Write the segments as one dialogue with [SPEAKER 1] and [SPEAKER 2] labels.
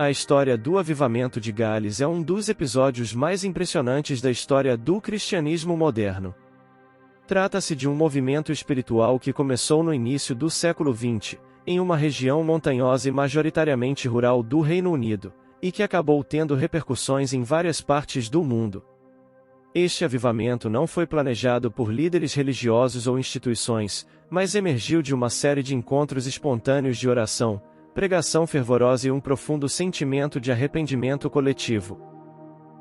[SPEAKER 1] A história do Avivamento de Gales é um dos episódios mais impressionantes da história do cristianismo moderno. Trata-se de um movimento espiritual que começou no início do século XX, em uma região montanhosa e majoritariamente rural do Reino Unido, e que acabou tendo repercussões em várias partes do mundo. Este avivamento não foi planejado por líderes religiosos ou instituições, mas emergiu de uma série de encontros espontâneos de oração, pregação fervorosa e um profundo sentimento de arrependimento coletivo.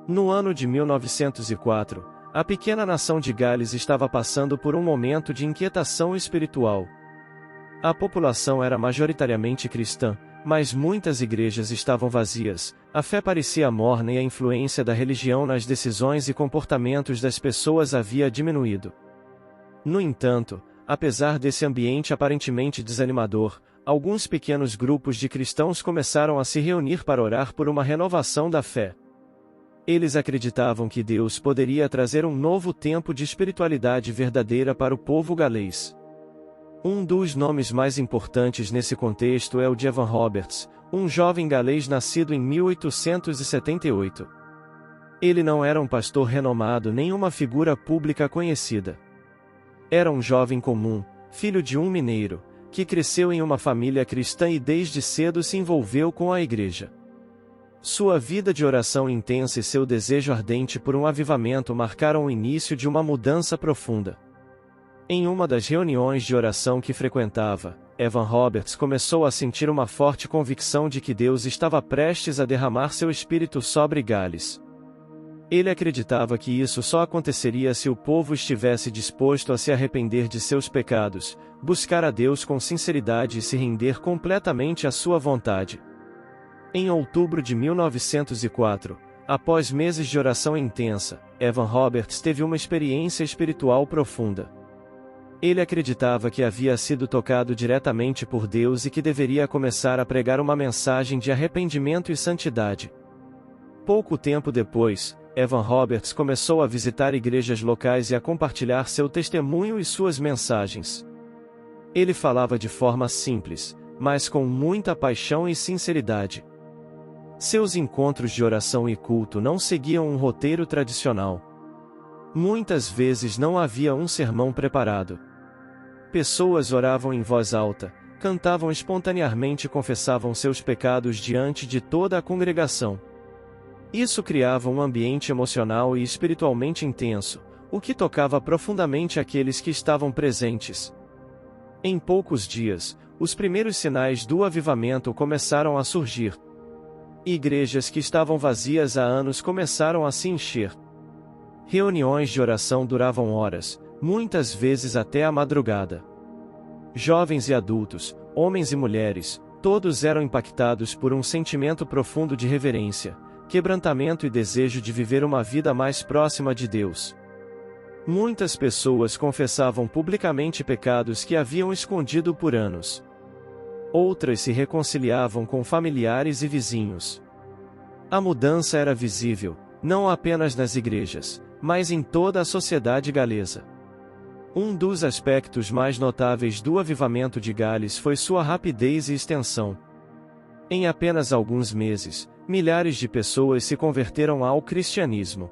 [SPEAKER 1] No ano de 1904, a pequena nação de Gales estava passando por um momento de inquietação espiritual. A população era majoritariamente cristã, mas muitas igrejas estavam vazias, a fé parecia morna e a influência da religião nas decisões e comportamentos das pessoas havia diminuído. No entanto, apesar desse ambiente aparentemente desanimador, alguns pequenos grupos de cristãos começaram a se reunir para orar por uma renovação da fé. Eles acreditavam que Deus poderia trazer um novo tempo de espiritualidade verdadeira para o povo galês. Um dos nomes mais importantes nesse contexto é o de Evan Roberts, um jovem galês nascido em 1878. Ele não era um pastor renomado nem uma figura pública conhecida. Era um jovem comum, filho de um mineiro, que cresceu em uma família cristã e desde cedo se envolveu com a igreja. Sua vida de oração intensa e seu desejo ardente por um avivamento marcaram o início de uma mudança profunda. Em uma das reuniões de oração que frequentava, Evan Roberts começou a sentir uma forte convicção de que Deus estava prestes a derramar seu espírito sobre Gales. Ele acreditava que isso só aconteceria se o povo estivesse disposto a se arrepender de seus pecados, buscar a Deus com sinceridade e se render completamente à sua vontade. Em outubro de 1904, após meses de oração intensa, Evan Roberts teve uma experiência espiritual profunda. Ele acreditava que havia sido tocado diretamente por Deus e que deveria começar a pregar uma mensagem de arrependimento e santidade. Pouco tempo depois, Evan Roberts começou a visitar igrejas locais e a compartilhar seu testemunho e suas mensagens. Ele falava de forma simples, mas com muita paixão e sinceridade. Seus encontros de oração e culto não seguiam um roteiro tradicional. Muitas vezes não havia um sermão preparado. Pessoas oravam em voz alta, cantavam espontaneamente e confessavam seus pecados diante de toda a congregação. Isso criava um ambiente emocional e espiritualmente intenso, o que tocava profundamente aqueles que estavam presentes. Em poucos dias, os primeiros sinais do avivamento começaram a surgir. Igrejas que estavam vazias há anos começaram a se encher. Reuniões de oração duravam horas, muitas vezes até a madrugada. Jovens e adultos, homens e mulheres, todos eram impactados por um sentimento profundo de reverência, quebrantamento e desejo de viver uma vida mais próxima de Deus. Muitas pessoas confessavam publicamente pecados que haviam escondido por anos. Outras se reconciliavam com familiares e vizinhos. A mudança era visível, não apenas nas igrejas, mas em toda a sociedade galesa. Um dos aspectos mais notáveis do avivamento de Gales foi sua rapidez e extensão. Em apenas alguns meses, milhares de pessoas se converteram ao cristianismo.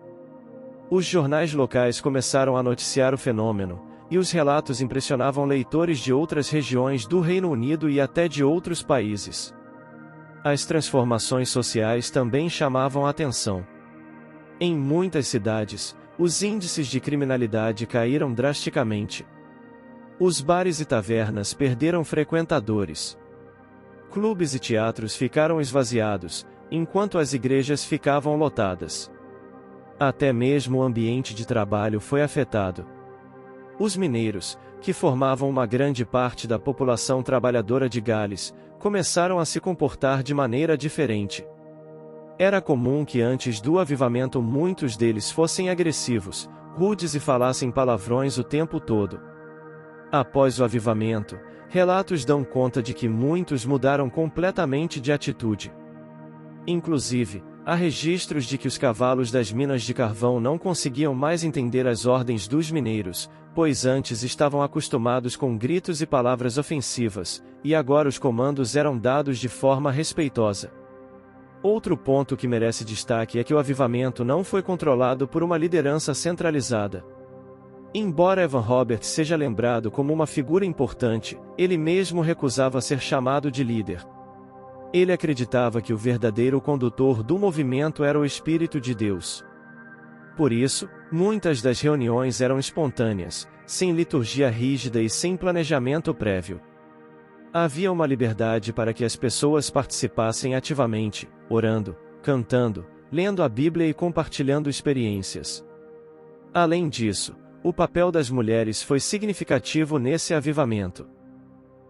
[SPEAKER 1] Os jornais locais começaram a noticiar o fenômeno, e os relatos impressionavam leitores de outras regiões do Reino Unido e até de outros países. As transformações sociais também chamavam a atenção. Em muitas cidades, os índices de criminalidade caíram drasticamente. Os bares e tavernas perderam frequentadores. Clubes e teatros ficaram esvaziados, enquanto as igrejas ficavam lotadas. Até mesmo o ambiente de trabalho foi afetado. Os mineiros, que formavam uma grande parte da população trabalhadora de Gales, começaram a se comportar de maneira diferente. Era comum que antes do avivamento muitos deles fossem agressivos, rudes e falassem palavrões o tempo todo. Após o avivamento, relatos dão conta de que muitos mudaram completamente de atitude. Inclusive, há registros de que os cavalos das minas de carvão não conseguiam mais entender as ordens dos mineiros, pois antes estavam acostumados com gritos e palavras ofensivas, e agora os comandos eram dados de forma respeitosa. Outro ponto que merece destaque é que o avivamento não foi controlado por uma liderança centralizada. Embora Evan Roberts seja lembrado como uma figura importante, ele mesmo recusava ser chamado de líder. Ele acreditava que o verdadeiro condutor do movimento era o Espírito de Deus. Por isso, muitas das reuniões eram espontâneas, sem liturgia rígida e sem planejamento prévio. Havia uma liberdade para que as pessoas participassem ativamente, orando, cantando, lendo a Bíblia e compartilhando experiências. Além disso, o papel das mulheres foi significativo nesse avivamento.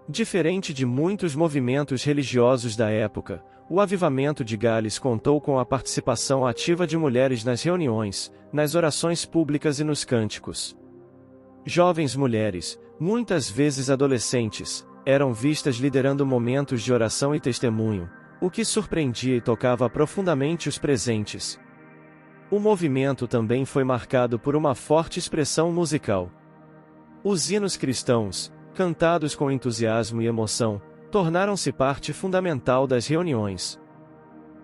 [SPEAKER 1] Diferente de muitos movimentos religiosos da época, o avivamento de Gales contou com a participação ativa de mulheres nas reuniões, nas orações públicas e nos cânticos. Jovens mulheres, muitas vezes adolescentes, eram vistas liderando momentos de oração e testemunho, o que surpreendia e tocava profundamente os presentes. O movimento também foi marcado por uma forte expressão musical. Os hinos cristãos, cantados com entusiasmo e emoção, tornaram-se parte fundamental das reuniões.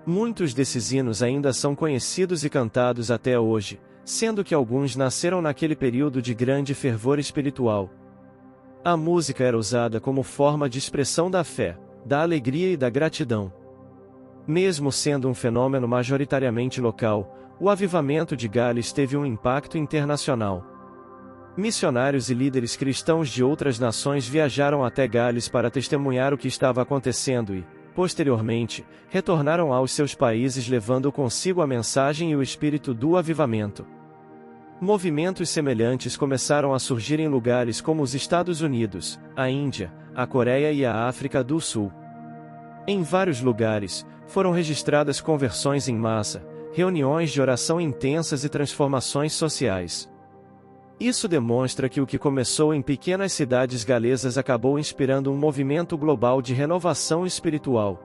[SPEAKER 1] Muitos desses hinos ainda são conhecidos e cantados até hoje, sendo que alguns nasceram naquele período de grande fervor espiritual. A música era usada como forma de expressão da fé, da alegria e da gratidão. Mesmo sendo um fenômeno majoritariamente local, o avivamento de Gales teve um impacto internacional. Missionários e líderes cristãos de outras nações viajaram até Gales para testemunhar o que estava acontecendo e, posteriormente, retornaram aos seus países levando consigo a mensagem e o espírito do avivamento. Movimentos semelhantes começaram a surgir em lugares como os Estados Unidos, a Índia, a Coreia e a África do Sul. Em vários lugares, foram registradas conversões em massa, reuniões de oração intensas e transformações sociais. Isso demonstra que o que começou em pequenas cidades galesas acabou inspirando um movimento global de renovação espiritual.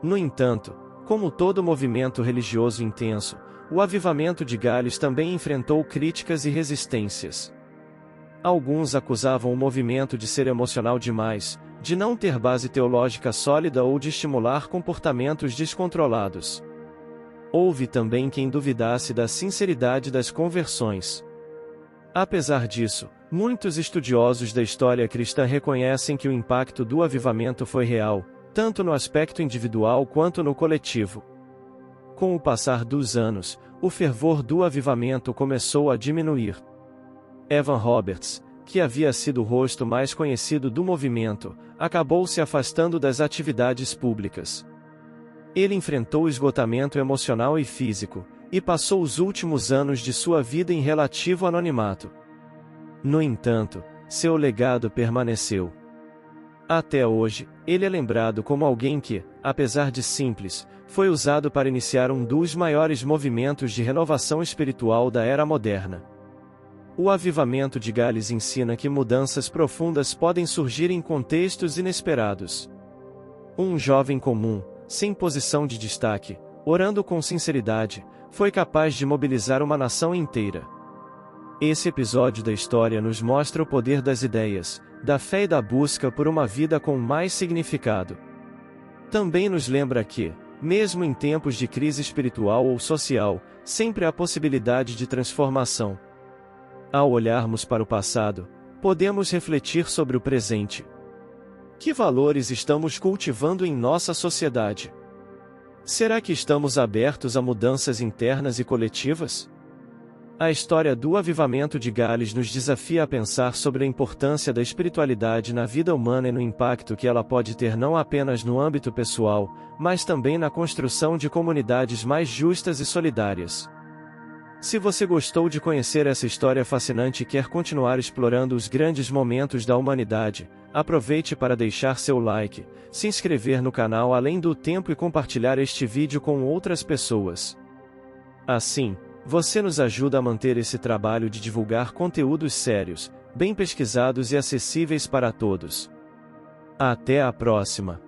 [SPEAKER 1] No entanto, como todo movimento religioso intenso, o avivamento de Gales também enfrentou críticas e resistências. Alguns acusavam o movimento de ser emocional demais, de não ter base teológica sólida ou de estimular comportamentos descontrolados. Houve também quem duvidasse da sinceridade das conversões. Apesar disso, muitos estudiosos da história cristã reconhecem que o impacto do avivamento foi real, tanto no aspecto individual quanto no coletivo. Com o passar dos anos, o fervor do avivamento começou a diminuir. Evan Roberts, que havia sido o rosto mais conhecido do movimento, acabou se afastando das atividades públicas. Ele enfrentou esgotamento emocional e físico, e passou os últimos anos de sua vida em relativo anonimato. No entanto, seu legado permaneceu. Até hoje, ele é lembrado como alguém que, apesar de simples, foi usado para iniciar um dos maiores movimentos de renovação espiritual da era moderna. O avivamento de Gales ensina que mudanças profundas podem surgir em contextos inesperados. Um jovem comum, sem posição de destaque, orando com sinceridade, foi capaz de mobilizar uma nação inteira. Esse episódio da história nos mostra o poder das ideias, da fé e da busca por uma vida com mais significado. Também nos lembra que, mesmo em tempos de crise espiritual ou social, sempre há possibilidade de transformação. Ao olharmos para o passado, podemos refletir sobre o presente. Que valores estamos cultivando em nossa sociedade? Será que estamos abertos a mudanças internas e coletivas? A história do avivamento de Gales nos desafia a pensar sobre a importância da espiritualidade na vida humana e no impacto que ela pode ter não apenas no âmbito pessoal, mas também na construção de comunidades mais justas e solidárias. Se você gostou de conhecer essa história fascinante e quer continuar explorando os grandes momentos da humanidade, aproveite para deixar seu like, se inscrever no canal além do tempo e compartilhar este vídeo com outras pessoas. Assim, você nos ajuda a manter esse trabalho de divulgar conteúdos sérios, bem pesquisados e acessíveis para todos. Até a próxima!